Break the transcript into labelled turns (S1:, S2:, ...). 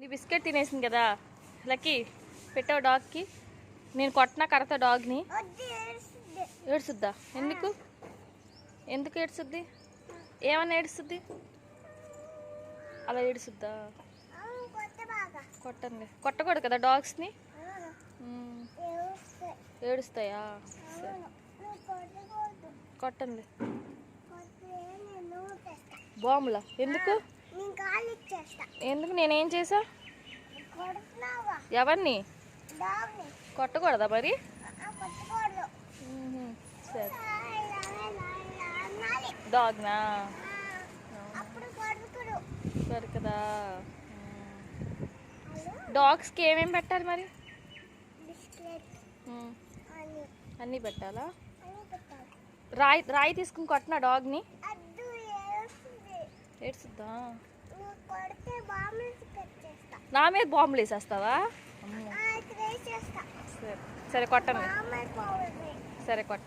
S1: నీ బిస్కెట్ తినేసింది కదా లక్కీ, పెట్టావు డాగ్కి. నేను కొట్టినా కడతా డాగ్ని. ఏడుస్తుందా? ఎందుకు ఎందుకు ఏడుస్తుంది? ఏమన్నా ఏడుస్తుంది? అలా ఏడుస్తుందా? కొట్టండి, కొట్టకూడదు కదా డాగ్స్ని. ఏడుస్తాయా? కొట్టండి. బాంబులా? ఎందుకు ఎందుకు నేనేం చేసా? ఎవరిని కొట్టకూడదా మరి? సరే, డాగ్నా? సరే కదా. డాగ్స్కి ఏమేమి పెట్టాలి మరి? అన్నీ పెట్టాలా? రాయి రాయి తీసుకుని కొట్టినా డాగ్ని. ఏడ్చుద్దా? నా మీద బాంబులు వేసేస్తావా? సరే సరే, కొట్టండి. సరే, కొట్ట.